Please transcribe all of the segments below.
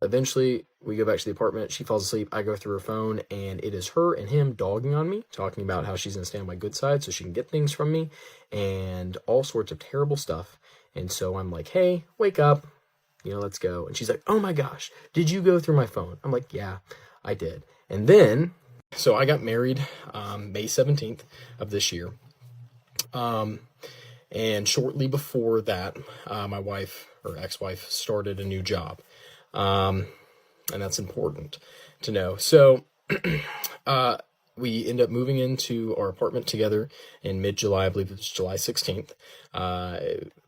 eventually we go back to the apartment. She falls asleep. I go through her phone, and it is her and him dogging on me, talking about how she's going to stay on my good side so she can get things from me, and all sorts of terrible stuff. And so I'm like, hey, wake up, let's go. And she's like, oh my gosh, did you go through my phone? I'm like, yeah, I did. And then, so I got married May 17th of this year. And shortly before that, my wife, or ex-wife, started a new job. And that's important to know. So we end up moving into our apartment together in mid-July. I believe it was July 16th.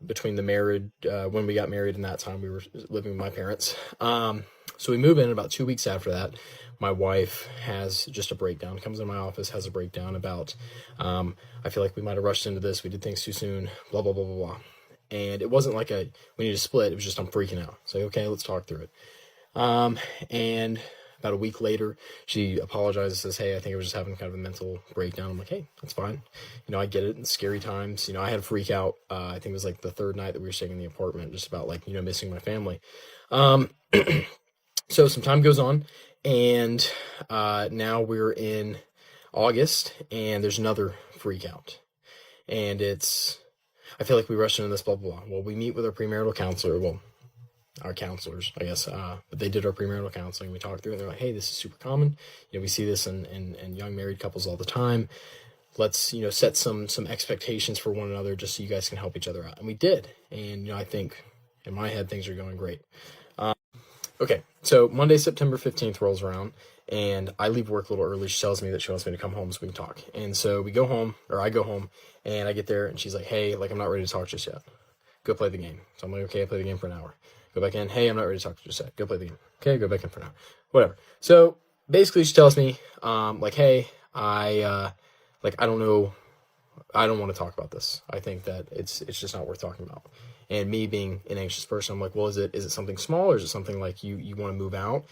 Between the married, when we got married and that time, we were living with my parents. So we move in about 2 weeks after that. My wife has just a breakdown, comes in my office, has a breakdown about, I feel like we might have rushed into this. We did things too soon, blah, blah, blah, blah, blah. And it wasn't like we need to split. It was just, I'm freaking out. So, okay, let's talk through it. And about a week later, she apologizes, says, hey, I think I was just having kind of a mental breakdown. I'm like, hey, that's fine. I get it. It's scary times. I had a freak out. I think it was like the third night that we were staying in the apartment, just about like, missing my family. So some time goes on, and now we're in August, and there's another freak out. And I feel like we rushed into this, blah, blah, blah. Well, we meet with our premarital counselor. Well, our counselors, I guess, but they did our premarital counseling. We talked through it, and they're like, hey, this is super common. We see this in young married couples all the time. Let's, set some expectations for one another just so you guys can help each other out. And we did. And, I think in my head, things are going great. Okay, so Monday, September 15th rolls around, and I leave work a little early. She tells me that she wants me to come home so we can talk. And so we go home, or I go home, and I get there, and she's like, hey, I'm not ready to talk just yet. Go play the game. So I'm like, okay, I play the game for an hour. Go back in. Hey, I'm not ready to talk just yet. Go play the game. Okay, go back in for an hour. Whatever. So basically she tells me, hey, I don't know. I don't want to talk about this. I think that it's just not worth talking about. And me being an anxious person, I'm like, well, is it something small, or is it something like you want to move out?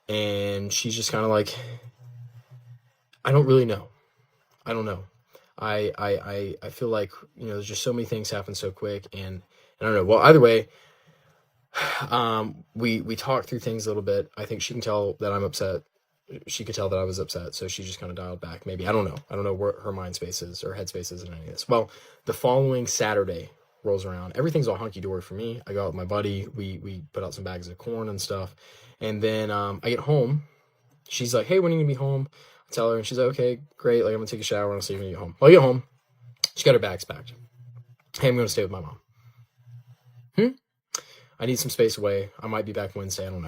And she's just kind of like, I don't really know. I don't know. I feel like, there's just so many things happen so quick, and I don't know. Well, either way, we talked through things a little bit. I think she can tell that I'm upset. She could tell that I was upset, so she just kind of dialed back. Maybe, I don't know where her mind space is or head space is in any of this. Well, the following Saturday rolls around. Everything's all hunky-dory for me. I go out with my buddy. We put out some bags of corn and stuff. And then I get home. She's like, hey, when are you going to be home? I tell her, and she's like, okay, great. I'm going to take a shower, and I'll see you when you get home. Well, I get home. She got her bags packed. Hey, I'm going to stay with my mom. I need some space away. I might be back Wednesday. I don't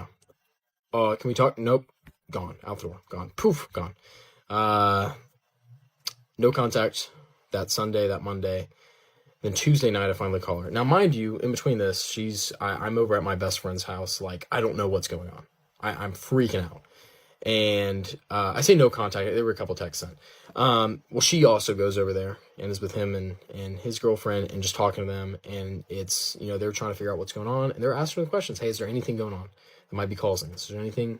know. Can we talk? Nope. Gone. Out the door. Gone. Poof. Gone. No contact that Sunday, that Monday. Then Tuesday night, I finally call her. Now, mind you, in between this, I'm over at my best friend's house. I don't know what's going on. I'm freaking out. And I say no contact. There were a couple texts sent. Well, she also goes over there and is with him and his girlfriend and just talking to them. And it's, they're trying to figure out what's going on. And they're asking the questions. Hey, is there anything going on that might be causing this? Is there anything,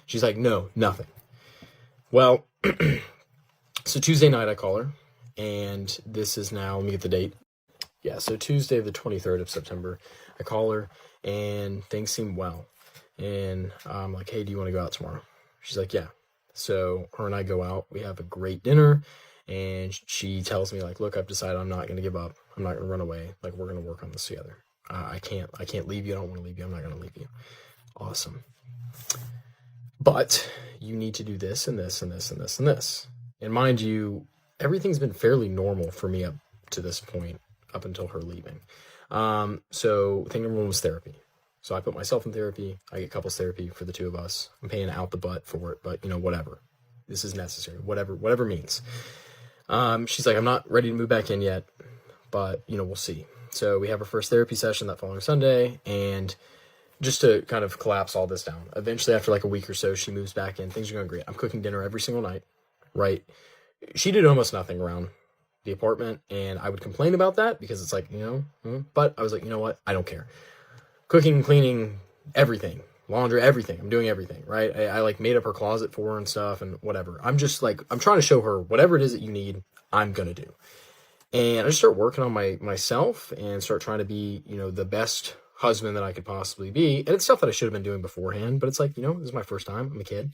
She's like, no, nothing. Well, so Tuesday night I call her. And this is now, let me get the date. Yeah, so Tuesday the 23rd of September, I call her, and things seem well. And I'm like, hey, do you want to go out tomorrow? She's like, yeah. So her and I go out. We have a great dinner, and she tells me, look, I've decided I'm not going to give up. I'm not going to run away. We're going to work on this together. I can't leave you. I don't want to leave you. I'm not going to leave you. Awesome. But you need to do this and this and this and this and this. And mind you, everything's been fairly normal for me up to this point, up until her leaving. So thing number one was therapy. So I put myself in therapy. I get couples therapy for the two of us. I'm paying out the butt for it, but whatever. This is necessary. Whatever means. She's like, I'm not ready to move back in yet, but we'll see. So we have our first therapy session that following Sunday, and just to kind of collapse all this down, eventually after a week or so, she moves back in. Things are going great. I'm cooking dinner every single night, right? She did almost nothing around the apartment, and I would complain about that because it's but I was like, you know what? I don't care. Cooking, cleaning, everything, laundry, everything. I'm doing everything, right? I made up her closet for her and stuff and whatever. I'm just I'm trying to show her whatever it is that you need, I'm going to do. And I just start working on myself and start trying to be, the best husband that I could possibly be. And it's stuff that I should have been doing beforehand, but it's like, this is my first time. I'm a kid.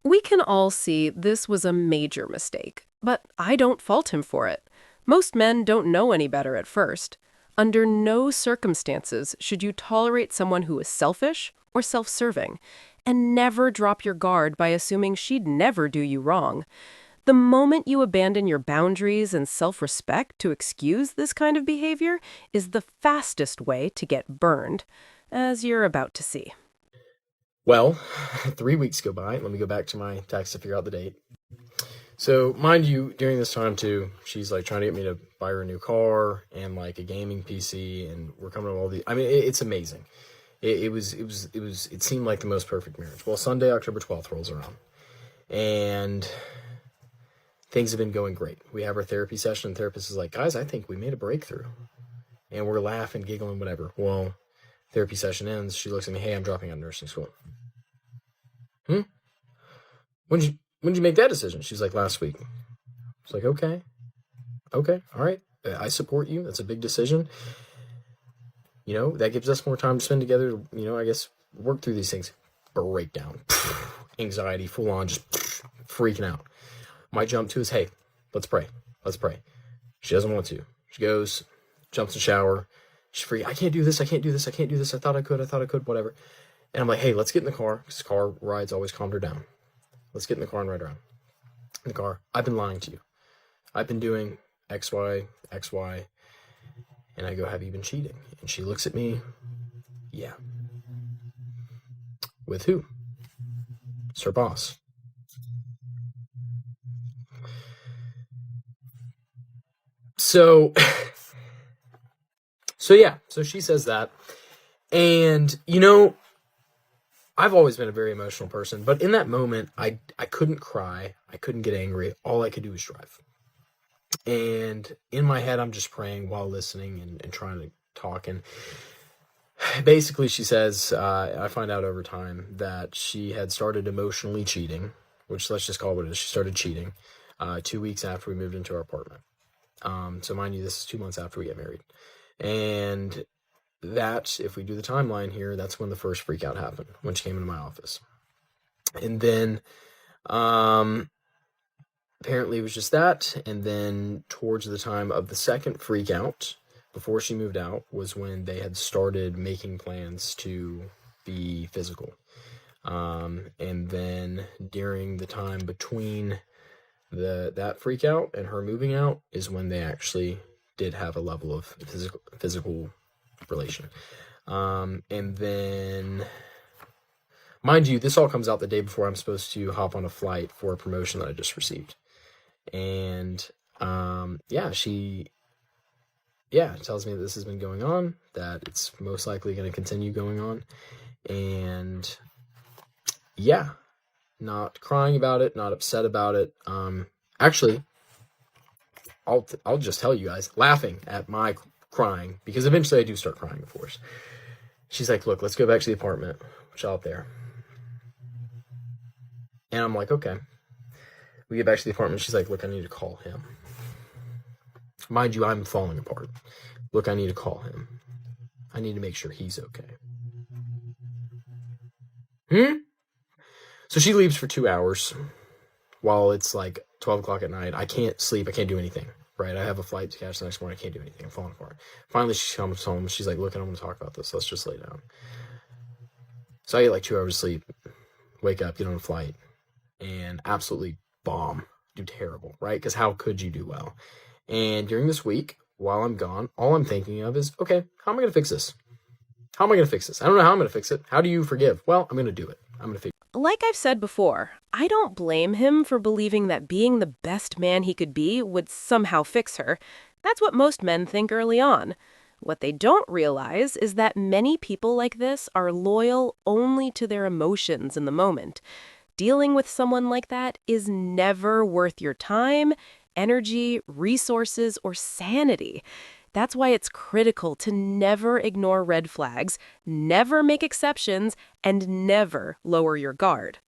We can all see this was a major mistake, but I don't fault him for it. Most men don't know any better at first. Under no circumstances should you tolerate someone who is selfish or self-serving, and never drop your guard by assuming she'd never do you wrong. The moment you abandon your boundaries and self-respect to excuse this kind of behavior is the fastest way to get burned, as you're about to see. Well, 3 weeks go by. Let me go back to my text to figure out the date. So, mind you, during this time too, she's like trying to get me to buy her a new car and like a gaming PC, and we're coming to all these. I mean, it's amazing. It seemed like the most perfect marriage. Well, Sunday, October 12th rolls around, and things have been going great. We have our therapy session, and the therapist is like, guys, I think we made a breakthrough. And we're laughing, giggling, whatever. Well, therapy session ends. She looks at me, hey, I'm dropping out of nursing school. When did you make that decision? She's like, last week. It's like, okay, all right. I support you. That's a big decision. That gives us more time to spend together, I guess, work through these things. Breakdown. Anxiety, full on, just freaking out. My jump to is, hey, let's pray. She doesn't want to. She goes, jumps in the shower. She's free. I can't do this. I thought I could, whatever. And I'm like, hey, let's get in the car, because car rides always calmed her down. Let's get in the car and ride around. In the car, I've been lying to you. I've been doing X, Y. And I go, have you been cheating? And she looks at me, yeah. With who? It's her boss. So she says that. And, I've always been a very emotional person, but in that moment, I couldn't cry. I couldn't get angry. All I could do was drive. And in my head, I'm just praying while listening and trying to talk. And basically, she says, I find out over time that she had started emotionally cheating, which let's just call it what it is. She started cheating 2 weeks after we moved into our apartment. So mind you, this is 2 months after we get married. And that, if we do the timeline here, that's when the first freak out happened, when she came into my office. And then, apparently it was just that. And then towards the time of the second freak out, before she moved out, was when they had started making plans to be physical. And then during the time between that freak out and her moving out is when they actually did have a level of physical relation. And then, mind you, this all comes out the day before I'm supposed to hop on a flight for a promotion that I just received. And she tells me that this has been going on, that it's most likely going to continue going on. And not crying about it, not upset about it. Actually, I'll just tell you guys, laughing at my crying, because eventually I do start crying, of course. She's like, look, let's go back to the apartment, which is out there. And I'm like, okay. We get back to the apartment. She's like, look, I need to call him. Mind you, I'm falling apart. Look, I need to call him. I need to make sure he's okay. So she leaves for 2 hours while it's like 12 o'clock at night. I can't sleep. I can't do anything, right? I have a flight to catch the next morning. I can't do anything. I'm falling apart. Finally, she comes home. She's like, look, I don't want to talk about this. Let's just lay down. So I get like 2 hours of sleep, wake up, get on a flight, and absolutely bomb. Do terrible, right? Because how could you do well? And during this week, while I'm gone, all I'm thinking of is, okay, how am I going to fix this? I don't know how I'm going to fix it. How do you forgive? Well, I'm going to do it. I'm going to fix it. Like I've said before, I don't blame him for believing that being the best man he could be would somehow fix her. That's what most men think early on. What they don't realize is that many people like this are loyal only to their emotions in the moment. Dealing with someone like that is never worth your time, energy, resources, or sanity. That's why it's critical to never ignore red flags, never make exceptions, and never lower your guard.